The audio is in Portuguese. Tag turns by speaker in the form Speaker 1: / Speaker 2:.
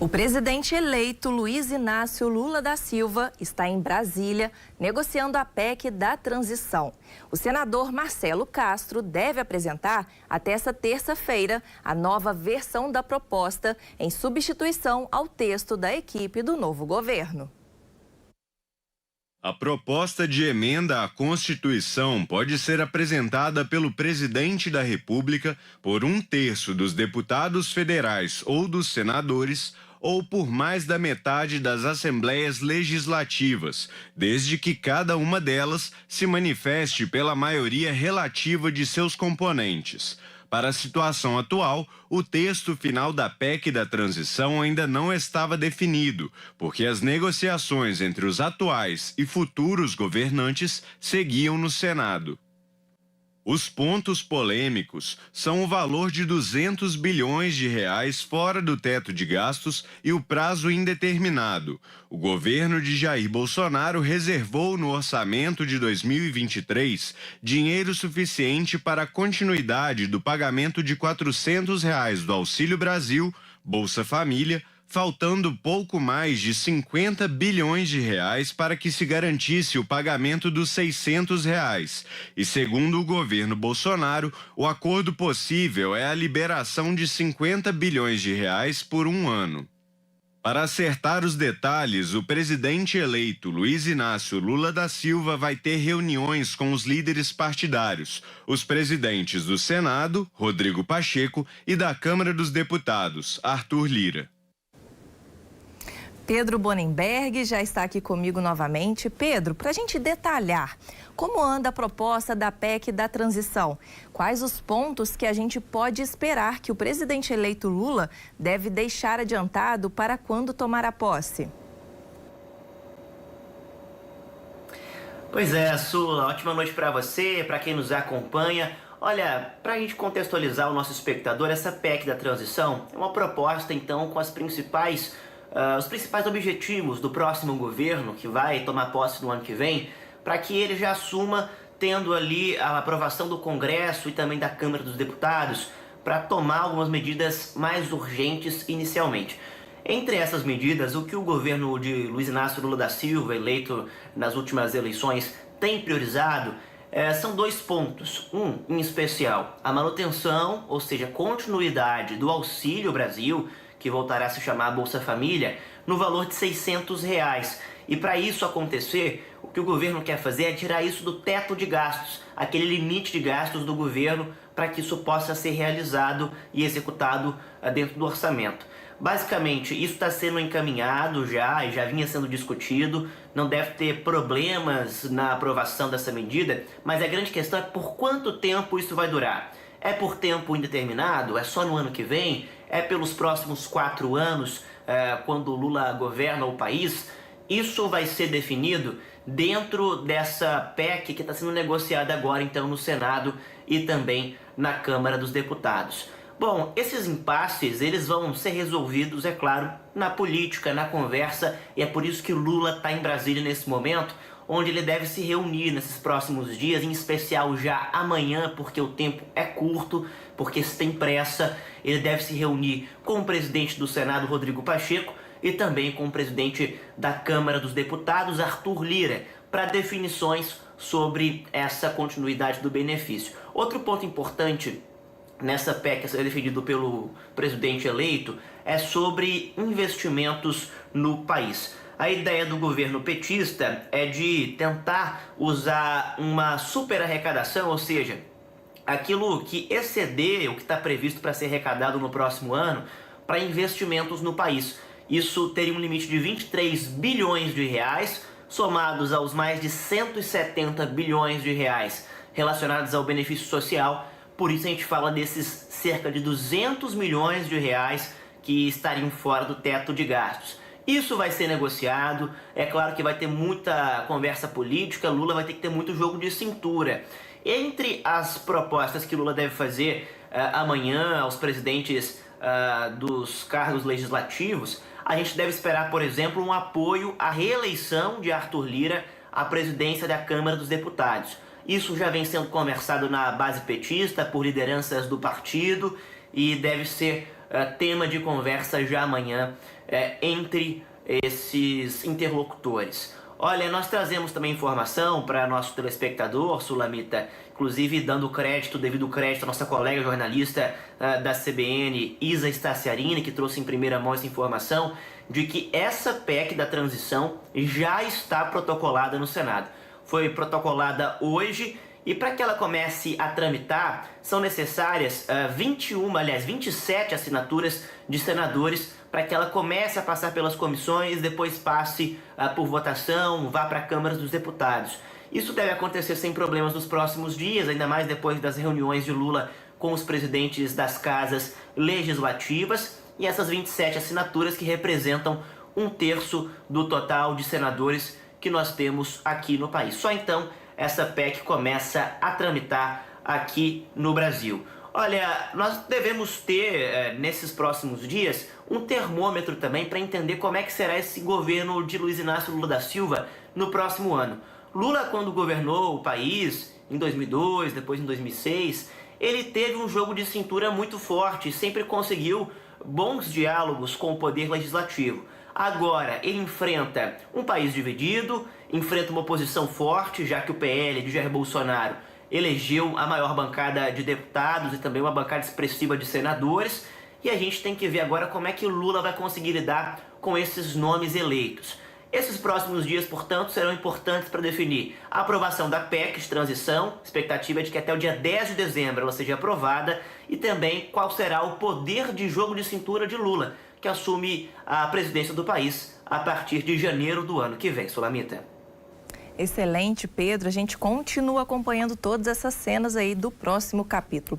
Speaker 1: O presidente eleito Luiz Inácio Lula da Silva está em Brasília negociando a PEC da transição. O senador Marcelo Castro deve apresentar até essa terça-feira a nova versão da proposta em substituição ao texto da equipe do novo governo.
Speaker 2: A proposta de emenda à Constituição pode ser apresentada pelo presidente da República, por 1/3 dos deputados federais ou dos senadores, ou por mais da metade das assembleias legislativas, desde que cada uma delas se manifeste pela maioria relativa de seus componentes. Para a situação atual, o texto final da PEC da transição ainda não estava definido, porque as negociações entre os atuais e futuros governantes seguiam no Senado. Os pontos polêmicos são o valor de 200 bilhões de reais fora do teto de gastos e o prazo indeterminado. O governo de Jair Bolsonaro reservou no orçamento de 2023 dinheiro suficiente para a continuidade do pagamento de R$ 400 do Auxílio Brasil, Bolsa Família, faltando pouco mais de 50 bilhões de reais para que se garantisse o pagamento dos R$ 600. E segundo o governo Bolsonaro, o acordo possível é a liberação de 50 bilhões de reais por um ano. Para acertar os detalhes, o presidente eleito Luiz Inácio Lula da Silva vai ter reuniões com os líderes partidários, os presidentes do Senado, Rodrigo Pacheco, e da Câmara dos Deputados, Arthur Lira.
Speaker 1: Pedro Bonenberg já está aqui comigo novamente. Pedro, para a gente detalhar como anda a proposta da PEC da transição, quais os pontos que a gente pode esperar que o presidente eleito Lula deve deixar adiantado para quando tomar a posse?
Speaker 3: Pois é, Sula, ótima noite para você, para quem nos acompanha. Olha, para a gente contextualizar o nosso espectador, essa PEC da transição é uma proposta, então, com os principais objetivos do próximo governo, que vai tomar posse no ano que vem, para que ele já assuma tendo ali a aprovação do Congresso e também da Câmara dos Deputados, para tomar algumas medidas mais urgentes inicialmente. Entre essas medidas, o que o governo de Luiz Inácio Lula da Silva, eleito nas últimas eleições, tem priorizado são dois pontos. Um, em especial, a manutenção, ou seja, continuidade do Auxílio Brasil, que voltará a se chamar Bolsa Família, no valor de R$ 600. E para isso acontecer, o que o governo quer fazer é tirar isso do teto de gastos, aquele limite de gastos do governo, para que isso possa ser realizado e executado dentro do orçamento. Basicamente, isso está sendo encaminhado e já vinha sendo discutido, não deve ter problemas na aprovação dessa medida, mas a grande questão é por quanto tempo isso vai durar. É por tempo indeterminado? É só no ano que vem? É pelos próximos 4 anos, quando o Lula governa o país? Isso vai ser definido dentro dessa PEC que está sendo negociada agora, então, no Senado e também na Câmara dos Deputados. Bom, esses impasses, eles vão ser resolvidos, é claro, na política, na conversa, e é por isso que o Lula está em Brasília nesse momento, onde ele deve se reunir nesses próximos dias, em especial já amanhã, porque o tempo é curto, porque se tem pressa. Ele deve se reunir com o presidente do Senado, Rodrigo Pacheco, e também com o presidente da Câmara dos Deputados, Arthur Lira, para definições sobre essa continuidade do benefício. Outro ponto importante nessa PEC a ser defendido pelo presidente eleito é sobre investimentos no país. A ideia do governo petista é de tentar usar uma super arrecadação, ou seja, aquilo que exceder o que está previsto para ser arrecadado no próximo ano para investimentos no país. Isso teria um limite de 23 bilhões de reais, somados aos mais de 170 bilhões de reais relacionados ao benefício social. Por isso a gente fala desses cerca de 200 milhões de reais que estariam fora do teto de gastos. Isso vai ser negociado, é claro que vai ter muita conversa política, Lula vai ter que ter muito jogo de cintura. Entre as propostas que Lula deve fazer amanhã aos presidentes dos cargos legislativos, a gente deve esperar, por exemplo, um apoio à reeleição de Arthur Lira à presidência da Câmara dos Deputados. Isso já vem sendo conversado na base petista por lideranças do partido e deve ser tema de conversa já amanhã entre esses interlocutores. Olha, nós trazemos também informação para nosso telespectador, Sulamita, inclusive dando devido crédito à nossa colega jornalista da CBN, Isa Staciarini, que trouxe em primeira mão essa informação, de que essa PEC da transição já está protocolada no Senado. Foi protocolada hoje e para que ela comece a tramitar, são necessárias 27 assinaturas de senadores para que ela comece a passar pelas comissões, depois passe por votação, vá para a Câmara dos Deputados. Isso deve acontecer sem problemas nos próximos dias, ainda mais depois das reuniões de Lula com os presidentes das casas legislativas e essas 27 assinaturas que representam 1/3 do total de senadores que nós temos aqui no país. Só então essa PEC começa a tramitar aqui no Brasil. Olha, nós devemos ter nesses próximos dias um termômetro também para entender como é que será esse governo de Luiz Inácio Lula da Silva no próximo ano. Lula, quando governou o país em 2002, depois em 2006, ele teve um jogo de cintura muito forte, sempre conseguiu bons diálogos com o poder legislativo. Agora, ele enfrenta um país dividido, enfrenta uma oposição forte, já que o PL de Jair Bolsonaro elegeu a maior bancada de deputados e também uma bancada expressiva de senadores. E a gente tem que ver agora como é que Lula vai conseguir lidar com esses nomes eleitos. Esses próximos dias, portanto, serão importantes para definir a aprovação da PEC de transição, expectativa é de que até o dia 10 de dezembro ela seja aprovada, e também qual será o poder de jogo de cintura de Lula, que assume a presidência do país a partir de janeiro do ano que vem. Sulamita.
Speaker 1: Excelente, Pedro. A gente continua acompanhando todas essas cenas aí do próximo capítulo.